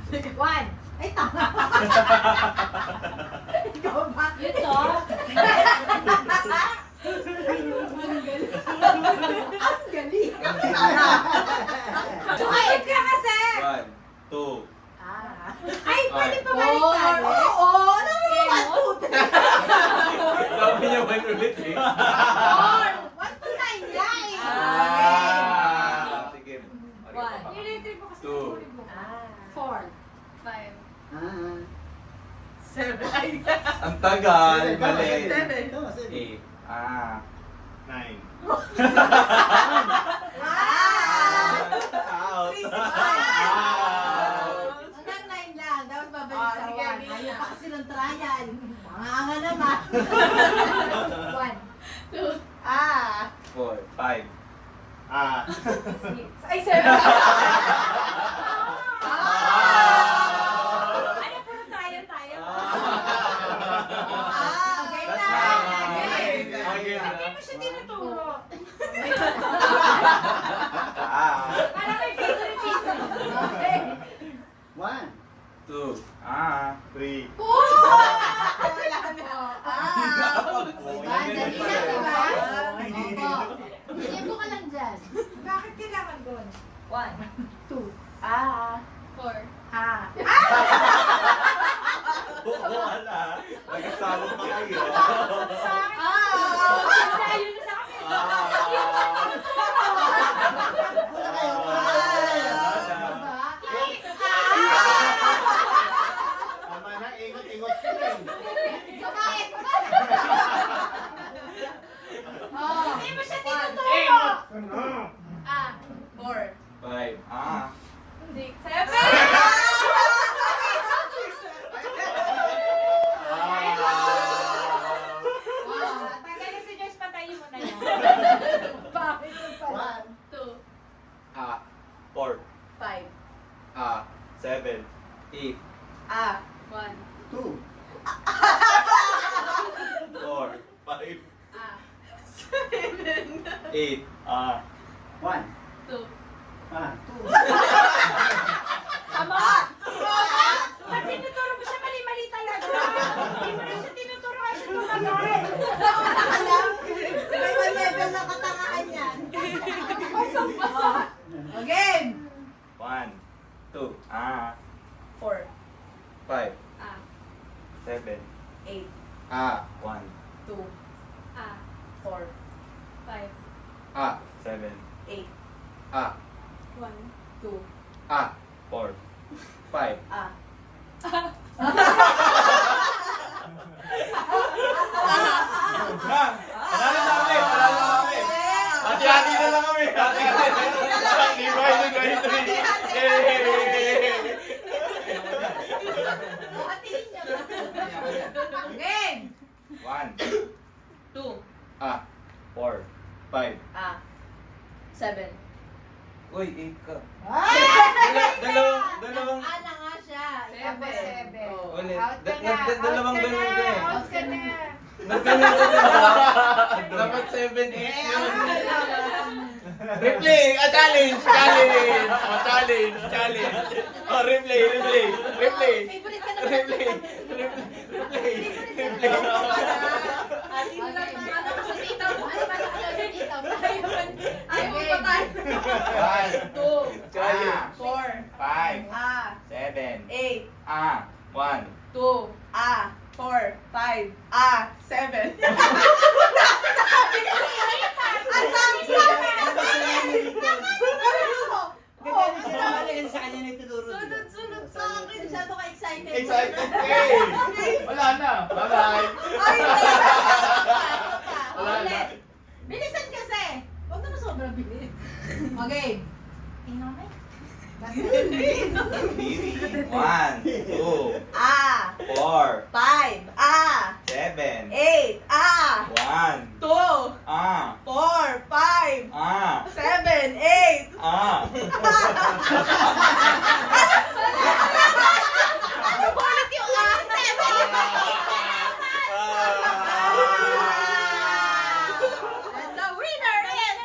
One. Ay, tama. Ikaw ba? Yun to. Ang galing. Sumayip ka kasi. 1, 2. Ah. Ay, pwede pa Four. baliktad. Oo, ano mo yung 1, 2, 3? Sabi niya 1 ulit eh. 4. 1 to 9 yan. Sige. One. Nilitin mo kasi. Two. 4. 5. 7. Ang tagal. Mali. 7. 8. 9. Out. Hanggang 9 lang. Dapat babalik sa sige, 1. sige. Ayaw pa kasi ng trial. Manganga naman. 1. 2. 4, 5. Ay, 7. Ano, puro tayo tayo? Okay That's na. fine. Okay. Hindi mo siya tinuturo. Para may favorite piece. Okay. 2. 3. Wala na. Dali lang, diba? Opo. Bigyan mo ka lang dyan. Bakit kailangan doon? 1. 2. 4. Wala. Nagkasalot pa kayo. Sa akin. Layo na sa akin. Hindi mo siya tinuturo. 4. 5. 6. 7. Tagal na si Joyce, patayin mo na yan. Bakit yung pala? 2. 4. 5. 7. 8. 1. 4. 5. 8. 2. 2. Tama! Pag tinuturo mo siya, mali-mali talaga. Hindi mo na siya tinuturo kasi tumagal. Alam, may level na katangahan yan. Pasang-pasa. Okay. 1. 2. 4. 5. 7. 8. 1. 2. 4. 5. 7. 8. 1. 2. 4. 5. Panalo na kami! Panalo na kami! Hati-hati na lang kami! Hati-hati na lang! Divide by 3! Game. 1. 2. 4. 5. 7. Uy, 8 ka. Dalawang... Ana nga siya. Seven. Seven. Ulit. Out ka na. Dalawang Out ka ganun na. ka eh. Out ka na. Nagkaroon ka na. Dapat 7, 8 yun. Replay! Challenge! Challenge! Challenge! Replay! Favorite ka na. Replay! Ano kasi dito? Ano ba nakalala dito? Ayaw mo pa tayo. 2. 4. 5, 7, 1, 2. 4. 5. 7. Ang dami-dami Ganyan sila mali sa kanya na ituturo. Sunod-sunod sa akin. Masyado ka excited. excited! Hey! Wala na! Bye-bye! Ay, Wala na. ulit. Bilisan kasi. Huwag naman sobrang bilis. Okay. Tingnan mo. 1, 2, 4, 5. 7, 8. 1, 2. 4. 5. 7. 8. Ulit yung 7. And the winner is...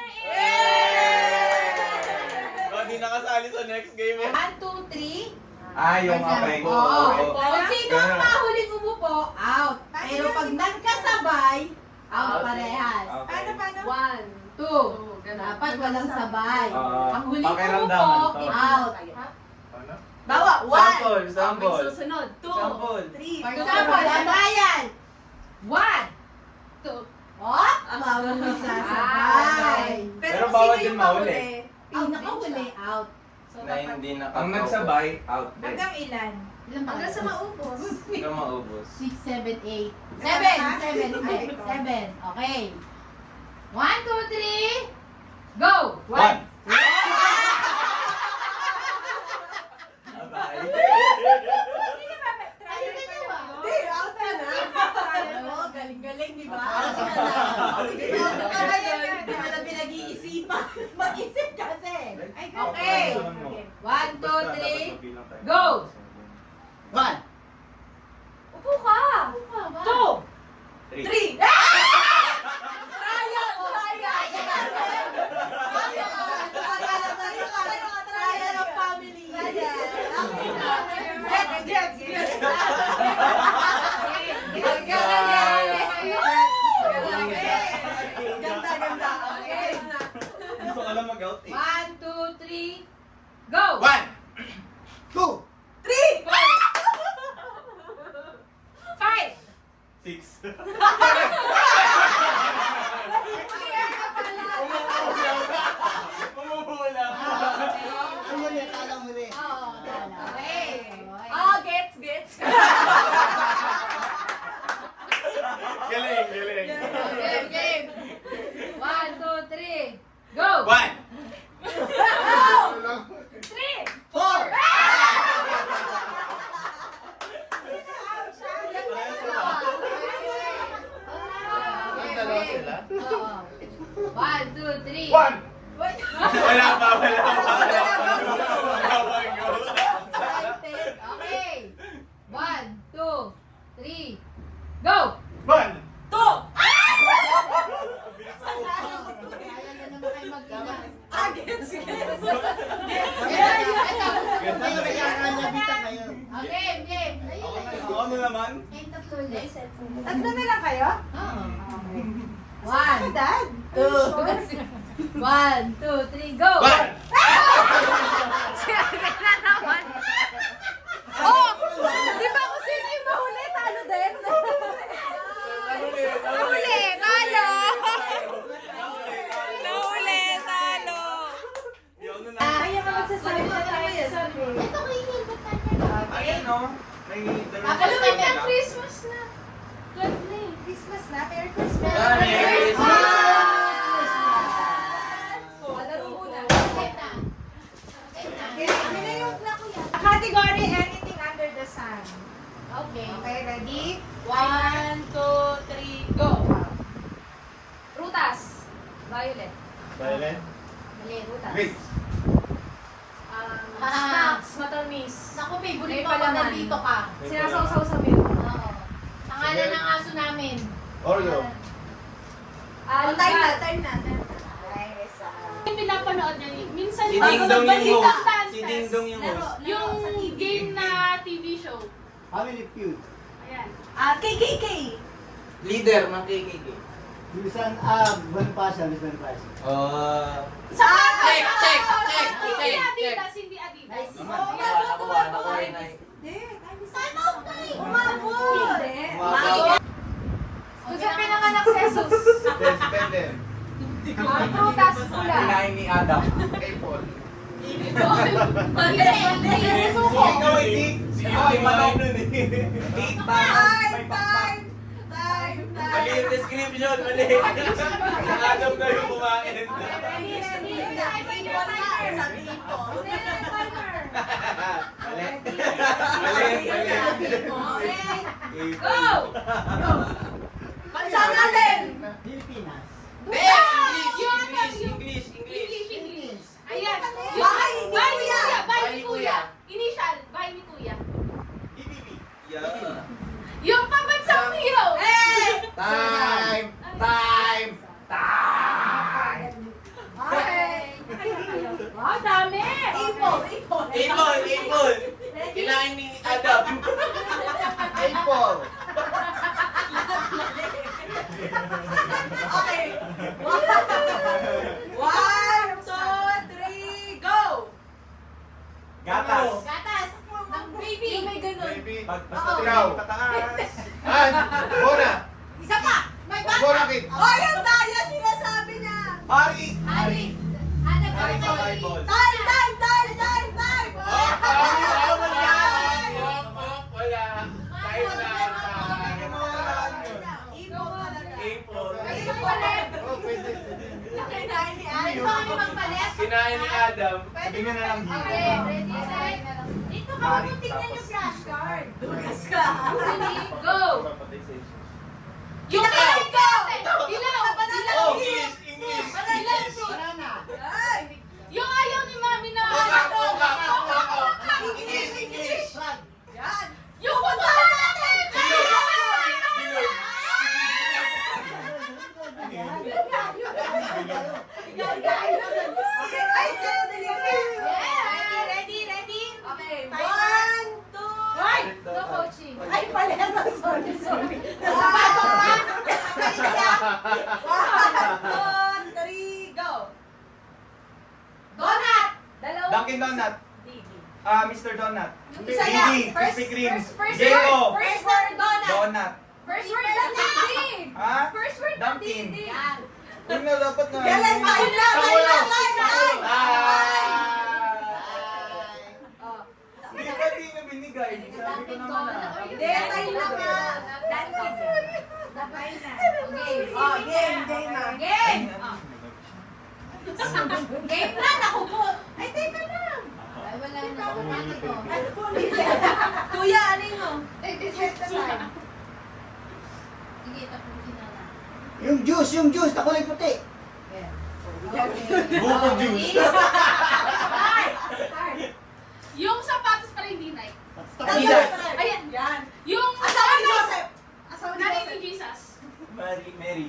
Di nakasali sa next game eh. 1, 2, 3. Ah, yung apay ko. Oo. Okay. Kung sino ang mahuling umupo, out. Pero pag nagkasabay, out parehas. Okay. Paano? 1, 2. Dapat walang sabay. Ang huling pakiramdaman umupo, to. out. Ano? Bawa, 1. Sample. Susunod, 2, Sample. 3, For example, sabayan. 1. 2. Oh, mahuli sasabay. Pero bawal din mahuli. Ang nakahuli, out. Na hindi nakakaupo. Ang nagsabay, out din. Hanggang ilan? Ilan ba? Hanggang sa maubos. Hanggang maubos. 6, 7, 8. Seven. 7. 7. Okay. 1, 2, 3. Go! 1. Hindi, out ka na. Oo, galing-galing, di ba? Di ba na pinag-iisipan? Mag-isip kasi. Okay. 1, 2, 3. Go! 1. Upo ka. 2, 3. Trial of family. Gets. Ganda. Okay. Gusto ka lang mag-out eh. 1, 2, 3. Go! 1. 2. 5. 6. Umubula. Umuli, tala muli. Oo, okay. Oh, gets. Galing. Game. 1, 2, 3. Go! 1. 3. 4. Dalawa sila? Oo. 1, 2, 3. 1. Wala pa. Excited. Okay. 1, 2, 3. Go! 1. 2. Kaya na naman kayo mag-ina. Gets. Ngayon, kailangan niya bita ngayon. Game. Ayun. Ano naman? Kayong tatlo ulit. Tatlo na lang kayo? Oo. Saan ka, 1, Dad? 2, 1, 2, 3, go! 1. Oh! Di ba kung sino yung mahuli, talo din? Nahuli, talo! Nahuli, talo! Kaya ka magsasabi na tayo. Ito ko yung hilbot natin. Ayan no. May dalawang Alam mo, na. Christmas na. 12 na eh. Christmas na. Merry Christmas! Merry Christmas! Alaro muna. Okay na. Category, anything under the sun. Okay. Okay, ready? 1, 2, 3, go! Prutas. Violet. Violet. Mali, rutas. Grapes. Snacks. Matamis. Naku, favorite May mo pala palaman. nandito ka. Sinasawsaw sa milk. Oo. Pangalan ng aso namin. Oreo. Time na. Yung pinapanood niya, minsan Si bago Ding Dong yung magbalita, host. Si Ding Dong yung host. yung game na TV show. Family Feud. Ayan. KKK. Leader ng KKK. Bilisan, Bonifacio, Miss Bonifacio. Sa Check. Hindi Adidas, hindi Adidas. Time out na eh. Umabot. Umabot. Kung saan pinanganak si Jesus? Depende. Prutas pula. Kinain ni Adam. Apple. Mali. Suko. Ikaw ay Dick. Ikaw ay manok nun eh. Dick, parang may pakpak. Mali yung description, mali. Ang Adam na yung kumain. Mali. Go! Bansa natin! Pilipinas. English. English. Ayan. Bahay ni Bahay ni Kuya. Kuya. Bahay Bahay ni ni Kuya. Kuya. Initial. Bahay ni Kuya. Yeah. Yung pambansang hero. Time! Okay. Wow, dami! Apple! Adam. Apple. Okay. 1, 2, 3, go! Gatas. Gatas. Ng baby. Yung may ganun. Baby. Basta Oo. ikaw. Pataas. Bona. Isa pa! May bata! Bona kid. Oh, yung daya sinasabi niya! Hari. Hari. Ano ba? Hari sa Bible. Time! Wala. Tayo na. Ikaw talaga. April. Ayun palit. Oh, pwede. Nakinain ni Ay, Ayo. ba kami magpalit? Kinain ni Adam. Sabihin na lang Okay, ready, set. Dito ka mo tingnan yung flashcard. Dugas ka. Ready, go. Yung kinain ko! Dilaw! Dilaw! Oh, English. English. Dilaw fruit! Banana. Ay! Yung ayaw ni mami na... English. English. Frog. Yan! Yung punta natin! Okay, ay, kayo delivery. Ready, ready? Okay, 1, 2, ay! No coaching. Ay, pala na. Sorry. Nasapato pa. 1, 2, 3, go! Donut! Dalawa. Dunkin' Donut. Mr. Donut. Yung isa yan. Hindi. Krispy Kreme. First Jeko. word. First word, donut. Donut. First word ng dingding. Ha? First word ng Dunkin'. dingding. Huwag na dapat na. Kailan ba? Time! Hindi ba di na binigay? Sabi ko naman na. Hindi, time na nga. Dabay na. Okay. Oh, game na. Game. Game na. Naku po. Ay, teka lang. Ay, wala na. Automatic ko. Ano po nila? Kuya, aling mo? Set the time. Sige, tapusin na lang. Yung juice, na kulay puti. Buko juice. Yung sapatos para hindi Nike. Adidas. Ayan. Yan. Yung Asawa ni Joseph. Asawa ni nanay Joseph. ni Jesus. Mary. Mari.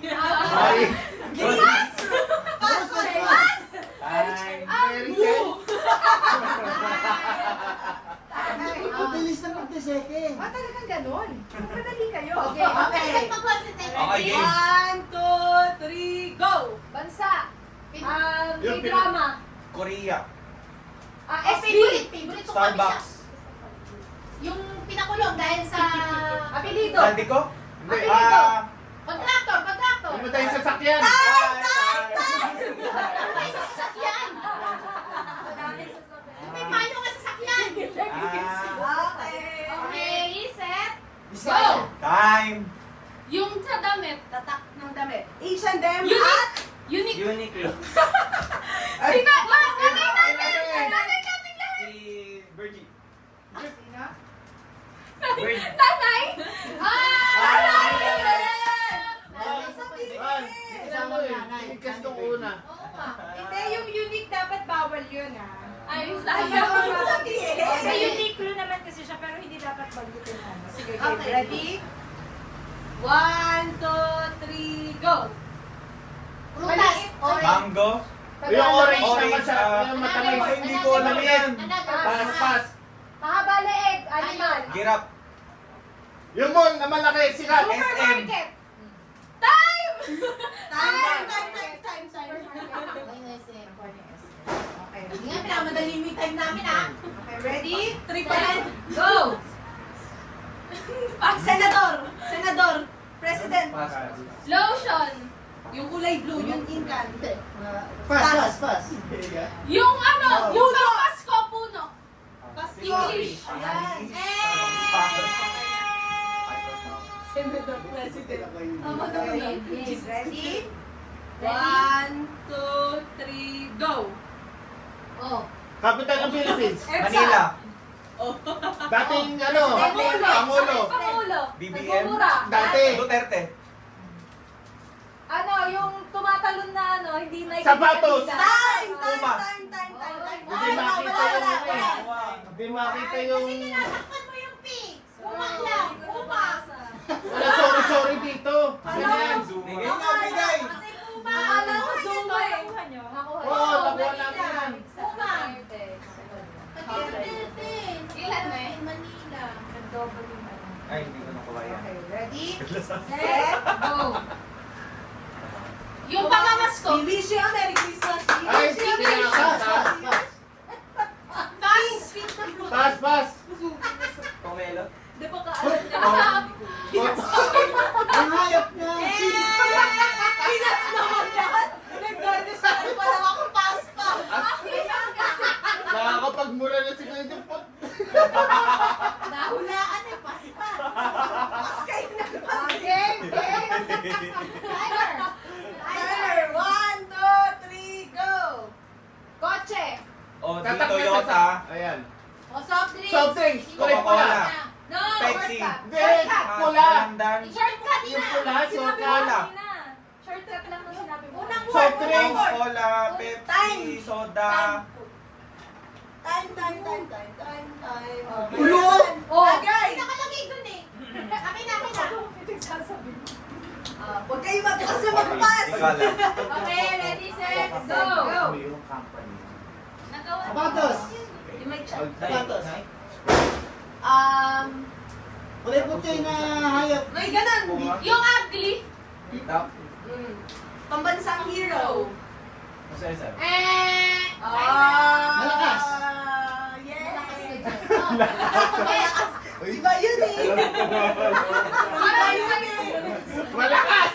Jesus! Pass. Time. Ang bilis na magdeseke. Ah, talagang ganun. Madali kayo. Okay. Okay, game. 1, 2, 3, go! Bansa. Yung K-drama. Korea. Favorite Starbucks. Yung pinakulong dahil sa apelido. Sandy ko? Apelido. Contractor. Ano tayo sa sakyan? May sasakyan. May payo ka sa sakyan. Okay. Okay, set. Go! Time. Yung sa damit. Tatak ng damit. H&M Unique. Uniqlo. Sina? Nanay natin lahat. Si Virgie. Sino? Nanay? Nanay! Isama eh. Ikas nung una. Oo nga. Hindi, yung unique dapat bawal yun Ay, Ayaw sayang. mo sabihin. May unique naman kasi siya pero hindi dapat bagutin ano. Sige, Okay. ready? 1, 2, 3, go! Prutas. Mango. Yung orange na Orange, masarap. Yung matamis. Ay, hindi ko alam yan. Pass. Mahaba leeg. Animal. Girap. Yung mon na malaki. Sikat. SM. Supermarket. Time! Time. Okay. Hindi nga, pinamadali mo yung time namin, ha? Okay, ready? 3 pa Set. Go! Senador, President, Lotion. yung kulay blue, yung inkan. Pass. Yung ano, yung Pasko puno. English. Ayan. Senador, President. Tama na yun. Ready? 1, 2, 3, go! Oh. Capital ng Philippines. Manila. Dating ano. Pangulo. Pangulo. BBM. Nagmumura. Dati. Duterte. Ano, yung tumatalon na ano, hindi na Sapatos. Time! Uma. Hindi makita yung ano eh. Hindi makita yung... Tinatakpan mo yung pink. Umak lang. Umak. Wala sorry dito. Ganyan. Bigay nga, bigay. Kasi umak. Akala ko Zumba eh. Nakuha nyo? Nakuha. Oo, nakuha natin yan. Umak. Ilan na eh? Manila. Nag-double yung ano. Ay, hindi ko nakuha yan. Okay, ready? Set, go. Yung pangamas ko. wish you a Merry Christmas. Ay, sige na. Pass, pass. Pass. Pomelo? Di ba ka Ang hayop na. Pinas naman yan. Nag-garnish pa lang ako pasta. Nakakapagmura na si Kuya Jun. Nahulaan eh, pasta. Pas kayo na Game, game. Timer. Timer, 1, 2, 3, go! Kotse. O, di Tatak na Toyota. sa- Ayan. O, soft drinks. Soft drinks. Correct po Coca-Cola. yan. No, Pepsi. shortcut. Hindi, pula. Pandan. Shortcut Yung na. pula, Sinabi soda. mo kanina. Shortcut lang nung sinabi mo. Unang Soft word, drinks. unang word. Cola, Pepsi, soda. Time. Ulo. Oh. Agay! Nakalagay dun eh. Akin na. Huwag kayo magkasa magpas! Ikaw lang. Okay, ready, set, go. Go. Yung company. Nagawa na. Sapatos. Yung may check. Sapatos. Kulay puti na hayop. May ganun! Puma. Yung ugly. Tap. Pambansang hero. Isa-isa. Malakas. Yes! Malakas. Iba yun eh! Iba yun eh! Malakas!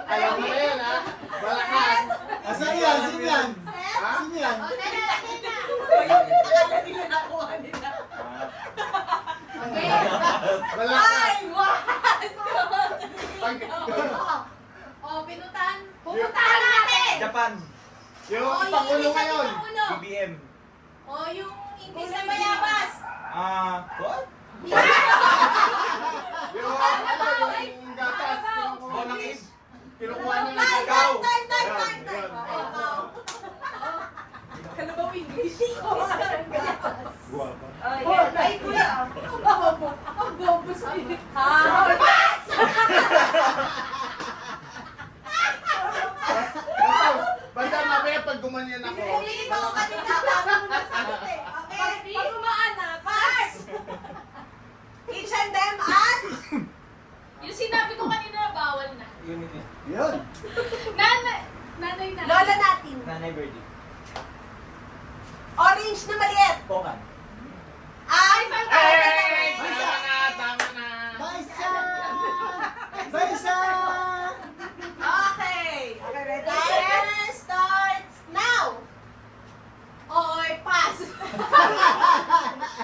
Alam mo na yan, ha? Malakas. Asan yan? Sino yan? Ha? Sino yan? O, tara, akin na. Akala nila nakuha nila. Okay. Malakas. Ay! 1, 2, 3, Pag- O, pinutan. Pupuntahan natin. Japan. Yung O, Pangulo yung ngayon. Pangulo. BBM. O, yung English na mayabas. What? Yung gatas. Bonakis. Kinukuha na ng Time! ikaw. Time! Yan. Kala ba English? Ay, kuya. Ang bobo sa'yo. Basta mamaya pag gumanyan ako. Hindi mo kanina bago mo nasagot eh. Okay? Pag umaan na, pass. Each and them at Yung sinabi ko kanina na bawal na. Unity. Yun. Nanay na. Lola natin. Nanay Birdie. Orange na maliit. Pokan. Ay, Hey! Tama na, tama na. Baisa! Baisa! Okay. Timer starts now. Oy, pass.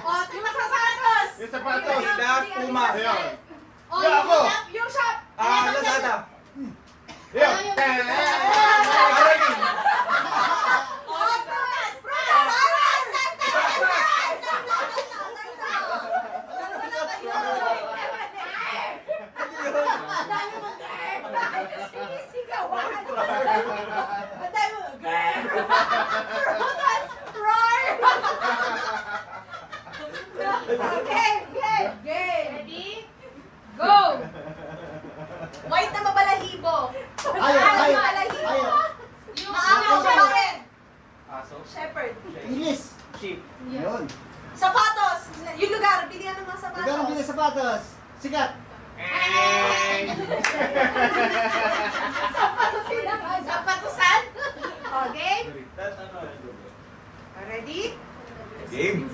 O, yung sapatos. Yung sapatos. Adidas, Puma. Ayun. O, Yo, ako. yung shop. Lazada. Yun. Caroline. O, prutas. Prutas. Ready? Go! White na mabalahibo. Hayop, hayop, hayop. Yung Maamaw Ako. pa rin. Aso. Shepherd. English. Sheep. Yun. Sapatos. Yung lugar. Bilihan ng mga sapatos. Magkano bili sapatos? Sikat. Sapatusan. Okay? Ready? Game.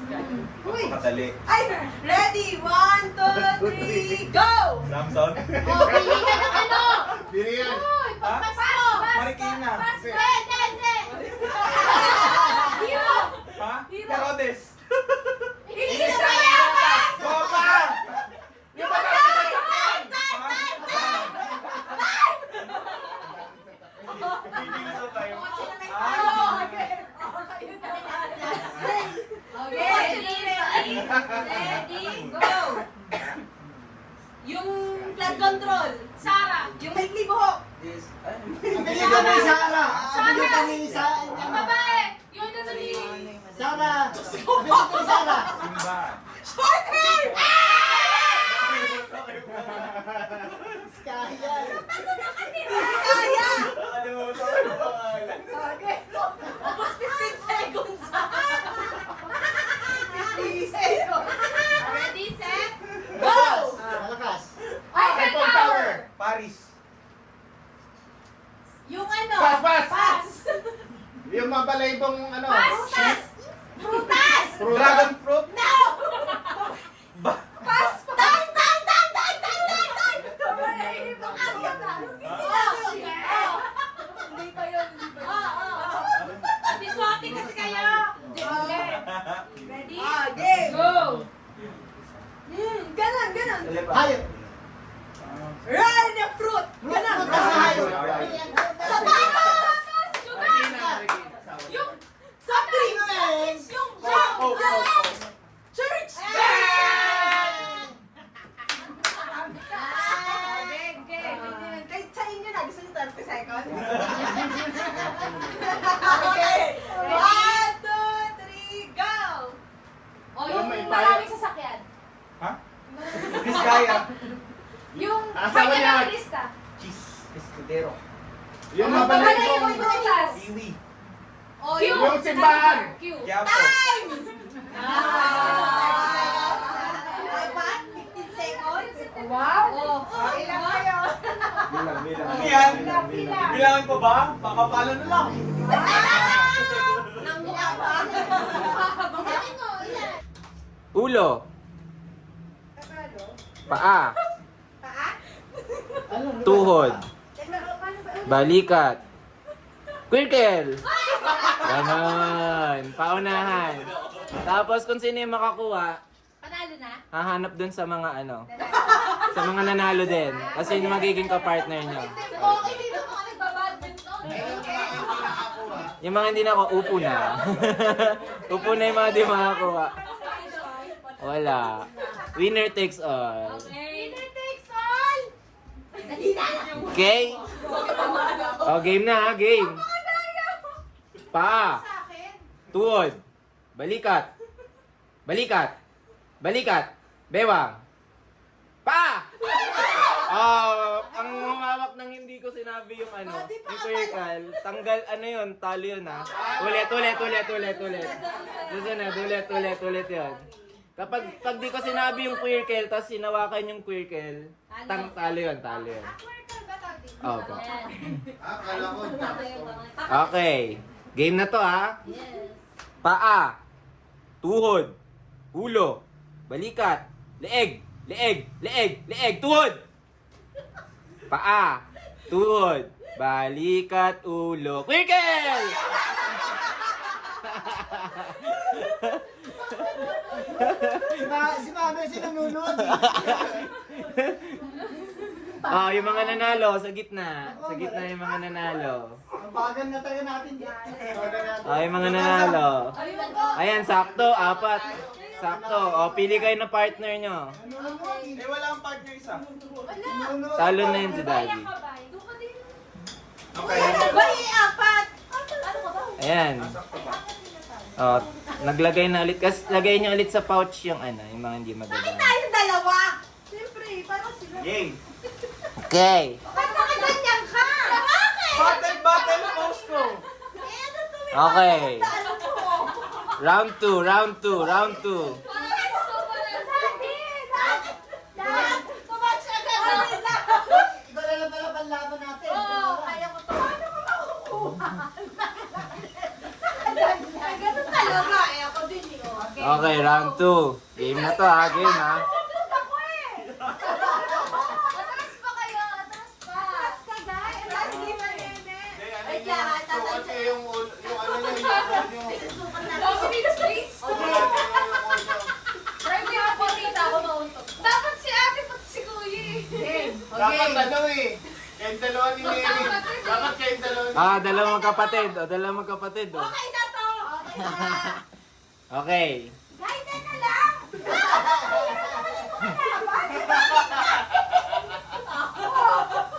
Uy. Madali. Ay, ready? 1, 2, 3, go! Samson. O, pili ka ng ano? Bili yan. Uy, Ha? pampasko. Marikina. Hindi. Hero. Ha? Herodes. Pili ka ng mayabas. Copa. Yung time! Hindi na sa tayo. Ready, go! Yung flood control. Sarah, Yung may buhok. This. Ang bigyan kami Sara. Ang bigyan kami ang babae, yung ano ni... Sara. Ang bigyan kami Sara. Simba. Short hair! Kaya. Kaya! Nakalimutan ko yung pangalan. Okay. Almost 15 seconds. 15 Dragon fruit? Hindi pa yun, hindi pa yun. Biswati kasi kayo. Ready? Game. Go! Ganon, ganon. Hayop. Run the fruit. Ganon. Fruit kasi hayop. Yung soft drinks. Yung church. Game, game. Kahit sa inyo na, gusto niyo 30 seconds? Okay. 1, 2, 3, go! O, yung maraming sasakyan. Ha? Biskaya. Yung Asawa kanya niya. ng lista. Cheese. Escudero. Yung Wala mabalay yung ko. prutas. Kiwi. O, Q. Yung simbahan. Q. Quiapo. Time! Apat, 15 seconds. Wow. O, Ilan kayo? Ano yan? Bilangan ko ba? Baka pala na lang. Nang mukha ba? Bakit mo, ilan? Ulo. Paa. Tuhod. Balikat. Quirkel. Ganon. Paunahan. Tapos kung sino yung makakuha, Panalo na? hahanap dun sa mga ano. Sa mga nanalo din. Kasi yung magiging kapartner nyo. Okay, dito mga nagbabadminton. Yung mga hindi na ako, upo na. Upo na yung mga di makakuha. Wala. Winner takes all. Winner takes all. Okay? O, game na ha, game. Paa. Tuhod. Balikat. Balikat. Balikat. Bewang. Paa! Oh, ang humawak ng hindi ko sinabi yung ano, yung quirkle. Tanggal, ano yun, talo yun ha. Ulit. Susunod, ulit yun. Kapag di ko sinabi yung quirkle, tapos sinawakan yung quirkle, talo yun. Oh, po. Akala ko. Okay. Game na to ha. Yes. Paa. Tuhod. Ulo. Balikat. Leeg. Tuhod. Paa. Tuhod. Balikat. Ulo. Quirkel! Si Mami, sinunod. Oh, yung mga nanalo sa gitna. Sa gitna yung mga nanalo. Ang bagal na tayo natin dyan. Oh, yung mga nanalo. Ayan, sakto. 4. Sakto. O, pili kayo ng partner nyo. Eh, wala ang partner isa. Talo na yun si Daddy. Okay. Bali, apat. Ayan. Oh, naglagay na ulit. Kasi lagay nyo ulit sa pouch yung ano, yung mga hindi magagana. Tayong dalawa. Siyempre, parang sila. Game. Okay. Ba't nakaganyan ka? Bakit? Battle post ko. Eh, ano to? Okay. Ano to? Round 2. Lahat! Tumatch agad na nila. Ikaw na lang pala panlaban natin. Oo, kaya ko to. Paano ko makukuha? Ganun talaga. Eh, ako din eh. Okay. Okay, round 2. Game na to ha, game ha. Ako eh. Atras pa kayo, atras pa. Atras ka, guys. Atras, di ba, nene? Wait Yung lang, sukat tatay. yung ano niya, yung Susukat natin. Dominate space. Try mo yung pagkita ako mauntok. Dapat si ate pati si kuya eh. dapat ano eh. Kayong dalawa ni Mary. Dapat kayong dalawa ni Ah, dalawang magkapatid. O, dalawang magkapatid. O. Okay na to. Okay na. Okay. Guys, na lang.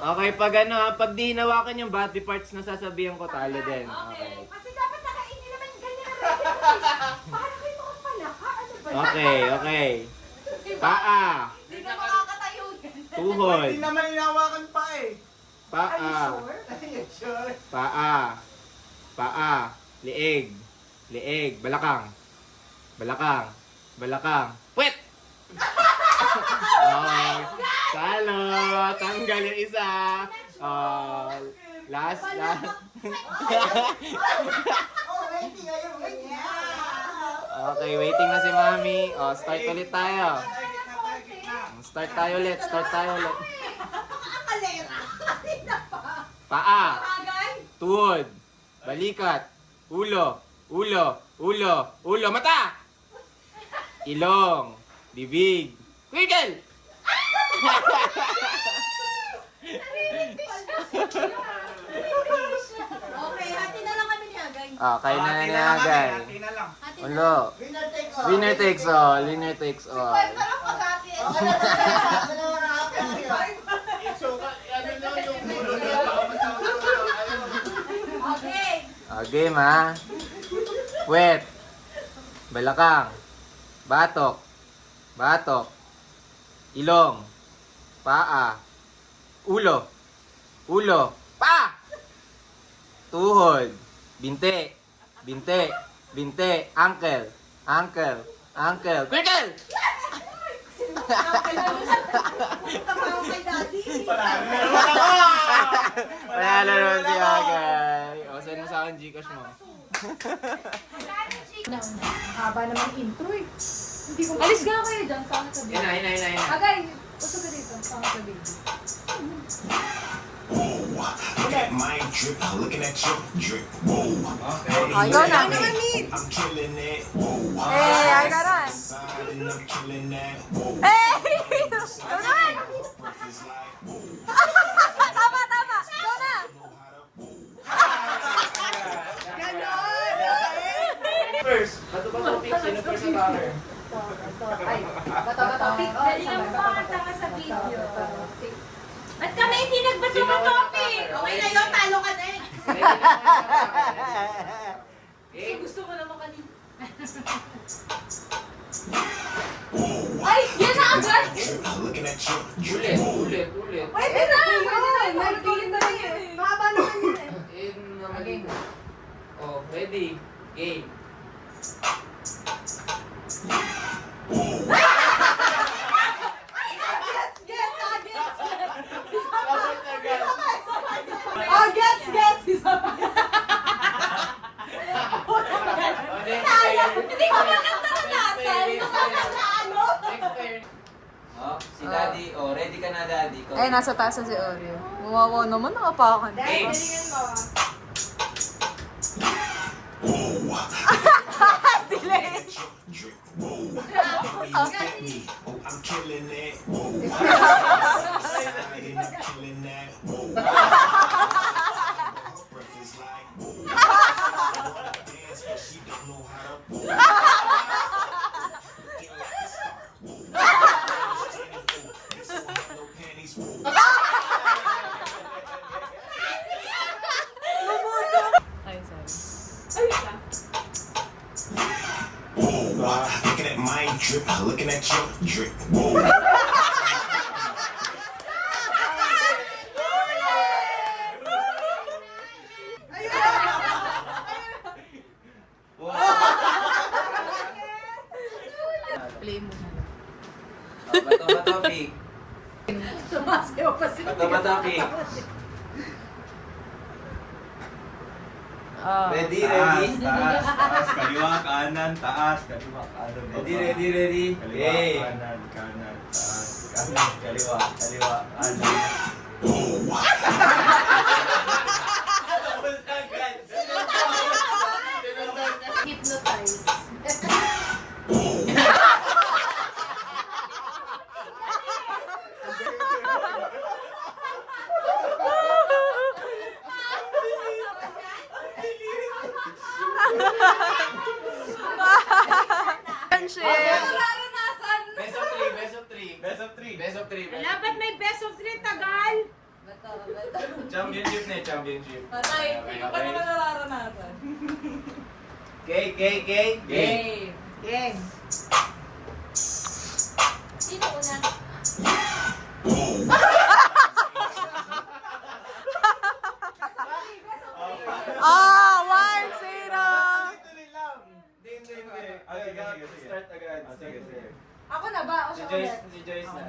Okay, pag ano ha, pag di hinawakan yung body parts na sasabihan ko, talo din. Okay. Kasi dapat nakainin naman ganyan. Para kayo makapalaka. Ano ba? Okay. Paa. Hindi ka makakatayo yan. Tuhod. Hindi naman inawakan pa eh. Paa. Sure. Paa. Leeg. Balakang. Puwet! Okay. Talo. Tanggal yung isa. Oh, last. Oh, ready. Ayun, ready. Okay, waiting na si Mami. O, start ulit tayo. Start tayo ulit. Paa. Tuhod. Balikat. Ulo. Mata. Ilong. Bibig. Wiggle! Okay, hati na lang kami ni Agay. Kain na ni Agay. Ulo. Winner takes all. Winner takes all. Kwento lang pag-hati. Okay na tayo. Ano naman ang happy hour? Okay. Game ha. Puwet. Balakang. Batok. Ilong. Paa. Ulo. Paa. Tuhod. Binte. Ankle. Quickle! Kay Daddy. Panalo naman si Agay. O, send mo sa akin Gcash mo. Haba naman intro eh. Hindi ko Alis ka kayo dyan, pangit sa baby. Ina. Agay, usog ka dito, pangit sa baby. Look at my drip, looking at your drip. Whoa. Ikaw na. I'm killing it. Whoa. Eh, ay karan. Side and I'm killing that. Whoa. Eh! Breath is like, whoa. Tama! Go na! First, bato pick. Sino first sa batter? Bato. Pick. Dali lang po ang tanga sa video. Ba't kami hindi nagbato-topic? Okay na yun, talo ka na eh. Gusto ko naman kanina. Ay! Yan na agad! Looking at your drip. Ulit. Pwede na! Nagpilit na rin eh. Mahaba naman yun eh. Game. Oh, ready. Game. Gets. Hindi ko magandang Oh, si Daddy. Oh, ready ka na, Daddy. Ay, nasa taas na si Oreo. Wawaw naman, nakapakan. Game. Galingan mo. Drip. Whoa. Look at me. Oh, I'm killing it. Whoa. Side and I'm killing that. Whoa. Breath is like, whoa. Dance, but she don't know how to. Whoa. Looking like a star. Whoa. This one have no panties. Whoa. Ay, sorry. Whoa, looking at my drip, looking at your drip. Whoa. Play mo na. Bato pick. Sumasayaw pa si Bato pick. Ready. Taas, kaliwa, kanan, taas, kaliwa, kanan. Ready. Kaliwa, Hey. kanan, taas, kanan, kaliwa, kanan. hypnotize. Best of three. Dapat may best of 3 Tagal. Championship. Patay, hindi ko pa naman nararanasan. Game. Game. Sino una? Ah, 1-0! Sige. Start agad. Sige. Ako na ba? O Si siya Joyce ulit? na.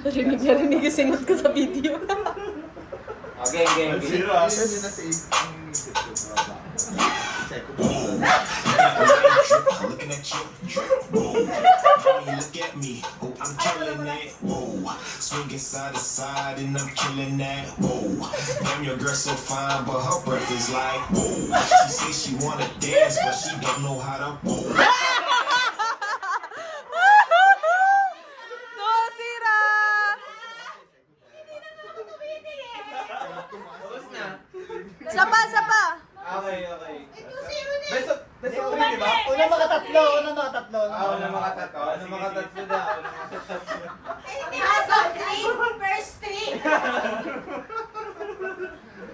Narinig yung singot ko sa video. Game. Zero. Yun na sa isip ko. Second. me. Oh, I'm killing it. Whoa, swinging side to side and I'm killing that. Whoa, damn your girl so fine, but her breath is like whoa. She say she wanna dance, but she don't know how to. Whoa. Tosira! Tapos na. Sapa, sapa! Okay, okay. Best of Best of three, di ba? Unang makatatlo, unang makatatlo. Unang makatatlo. Unang makatatlo na. Hindi ba sa first three?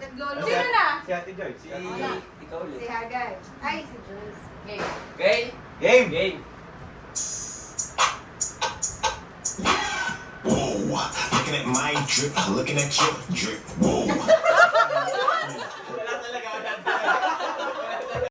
Sino na? Si Ate Joy. Si ikaw ulit. Si Hagay. Ay, si Jules. Game. Okay? Game! Game! Whoa, looking at my drip, looking at your drip. Whoa,